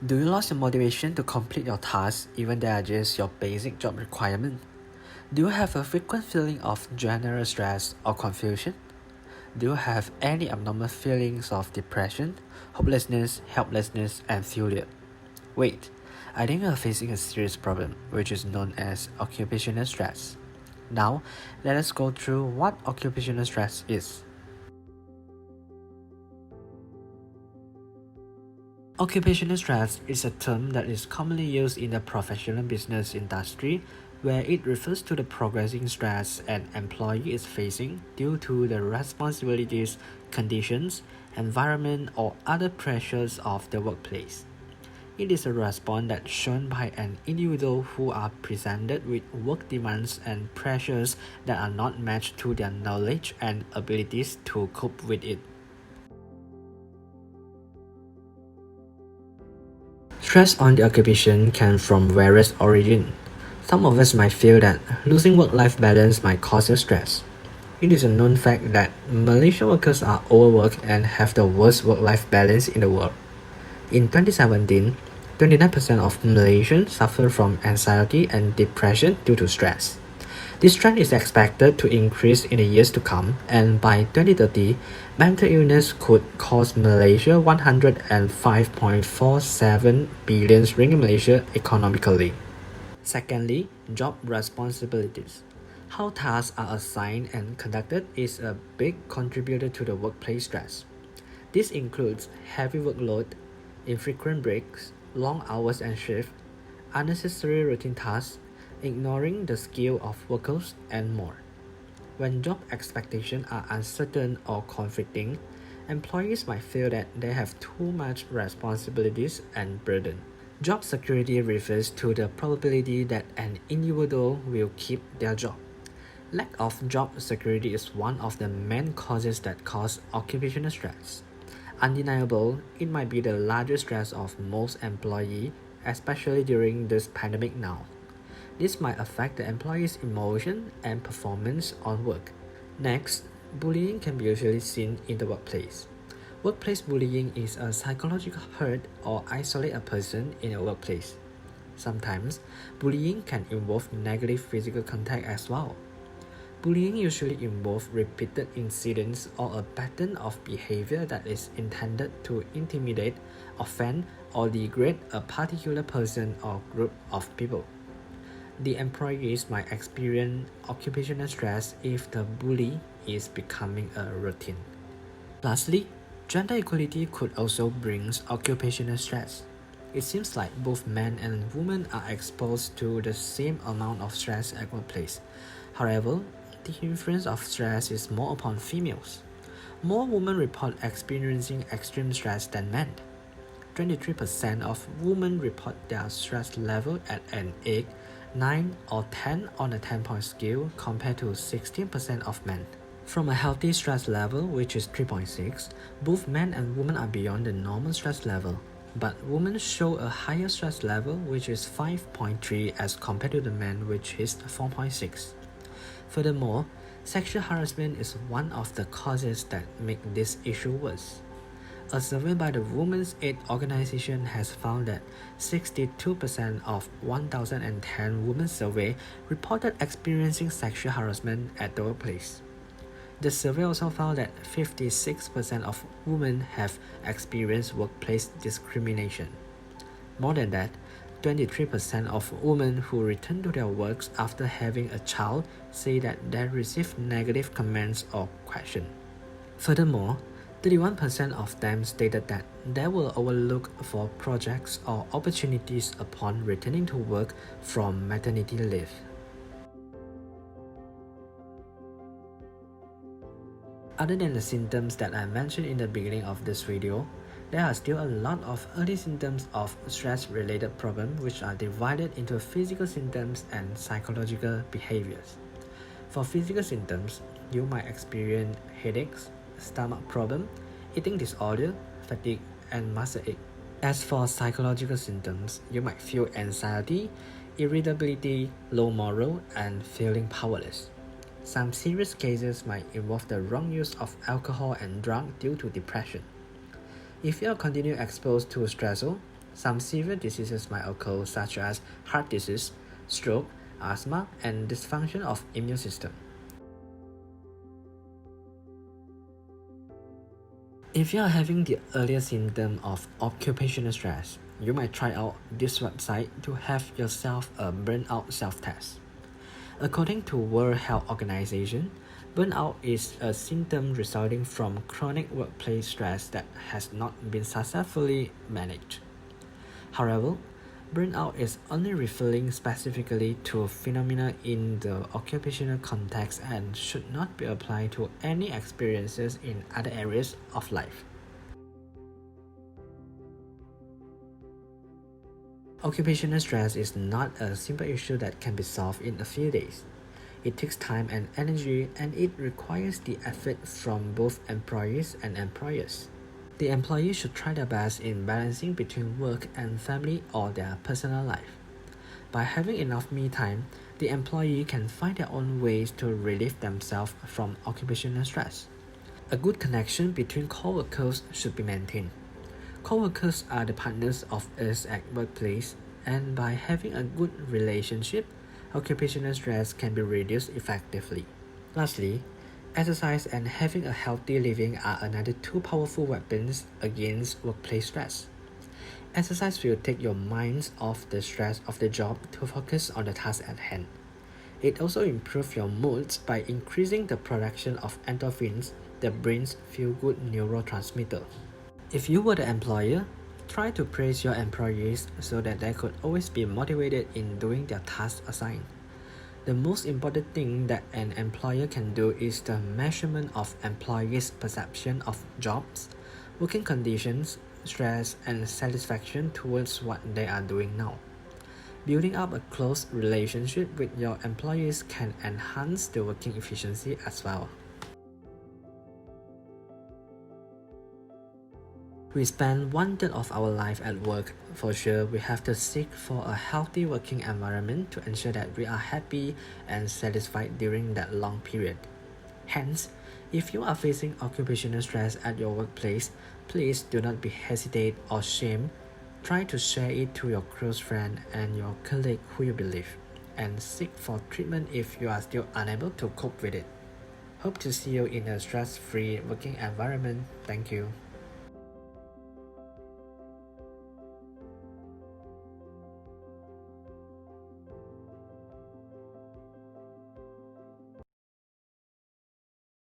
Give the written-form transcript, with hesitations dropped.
Do you lose your motivation to complete your tasks even they are just your basic job requirement? Do you have a frequent feeling of general stress or confusion? Do you have any abnormal feelings of depression, hopelessness, helplessness, and failure? Wait, I think you are facing a serious problem which is known as occupational stress. Now, let us go through what occupational stress is. Occupational stress is a term that is commonly used in the professional business industry where it refers to the progressing stress an employee is facing due to the responsibilities, conditions, environment, or other pressures of the workplace. It is a response that's shown by an individual who are presented with work demands and pressures that are not matched to their knowledge and abilities to cope with it. Stress on the occupation can from various origins. Some of us might feel that losing work-life balance might cause you stress. It is a known fact that Malaysian workers are overworked and have the worst work-life balance in the world. In 2017, 29% of Malaysians suffer from anxiety and depression due to stress. This trend is expected to increase in the years to come, and by 2030, mental illness could cost Malaysia 105.47 billion ringgit Malaysia economically. Secondly, job responsibilities. How tasks are assigned and conducted is a big contributor to the workplace stress. This includes heavy workload, infrequent breaks, long hours and shifts, unnecessary routine tasks, ignoring the skill of workers, and more. When job expectations are uncertain or conflicting, employees might feel that they have too much responsibilities and burden. Job security refers to the probability that an individual will keep their job. Lack of job security is one of the main causes that cause occupational stress. Undeniable, it might be the largest stress of most employees, especially during this pandemic now. This might affect the employee's emotion and performance on work. Next, bullying can be usually seen in the workplace. Workplace bullying is a psychological hurt or isolate a person in a workplace. Sometimes, bullying can involve negative physical contact as well. Bullying usually involves repeated incidents or a pattern of behavior that is intended to intimidate, offend, or degrade a particular person or group of people. The employees might experience occupational stress if the bully is becoming a routine. Lastly, gender equality could also bring occupational stress. It seems like both men and women are exposed to the same amount of stress at workplace. However, the influence of stress is more upon females. More women report experiencing extreme stress than men. 23% of women report their stress level at an 8, 9, or 10 on a 10-point scale compared to 16% of men. From a healthy stress level, which is 3.6, both men and women are beyond the normal stress level. But women show a higher stress level, which is 5.3 as compared to the men, which is 4.6. Furthermore, sexual harassment is one of the causes that make this issue worse. A survey by the Women's Aid Organization has found that 62% of 1,010 women surveyed reported experiencing sexual harassment at the workplace. The survey also found that 56% of women have experienced workplace discrimination. More than that, 23% of women who return to their works after having a child say that they received negative comments or questions. Furthermore, 31% of them stated that they will overlook for projects or opportunities upon returning to work from maternity leave. Other than the symptoms that I mentioned in the beginning of this video, there are still a lot of early symptoms of stress-related problems which are divided into physical symptoms and psychological behaviors. For physical symptoms, you might experience headaches, stomach problem, eating disorder, fatigue, and muscle ache. As for psychological symptoms, you might feel anxiety, irritability, low morale, and feeling powerless. Some serious cases might involve the wrong use of alcohol and drugs due to depression. If you are continually exposed to stressor, Some severe diseases might occur, such as heart disease, stroke, asthma, and dysfunction of immune system. If you are having the earlier symptom of occupational stress, you might try out this website to have yourself a burnout self-test. According to World Health Organization, burnout is a symptom resulting from chronic workplace stress that has not been successfully managed. However, burnout is only referring specifically to phenomena in the occupational context and should not be applied to any experiences in other areas of life. Occupational stress is not a simple issue that can be solved in a few days. It takes time and energy, and it requires the effort from both employees and employers. The employee should try their best in balancing between work and family or their personal life. By having enough me time, the employee can find their own ways to relieve themselves from occupational stress. A good connection between co-workers should be maintained. Co-workers are the partners of us at workplace, and by having a good relationship, occupational stress can be reduced effectively. Lastly, exercise and having a healthy living are another two powerful weapons against workplace stress. Exercise will take your minds off the stress of the job to focus on the task at hand. It also improves your moods by increasing the production of endorphins, the brain's feel-good neurotransmitter. If you were the employer, try to praise your employees so that they could always be motivated in doing their tasks assigned. The most important thing that an employer can do is the measurement of employees' perception of jobs, working conditions, stress, and satisfaction towards what they are doing now. Building up a close relationship with your employees can enhance the working efficiency as well. We spend 1/3 of our life at work. For sure, we have to seek for a healthy working environment to ensure that we are happy and satisfied during that long period. Hence, if you are facing occupational stress at your workplace, please do not be hesitate or shame. Try to share it to your close friend and your colleague who you believe, and seek for treatment if you are still unable to cope with it. Hope to see you in a stress-free working environment. Thank you.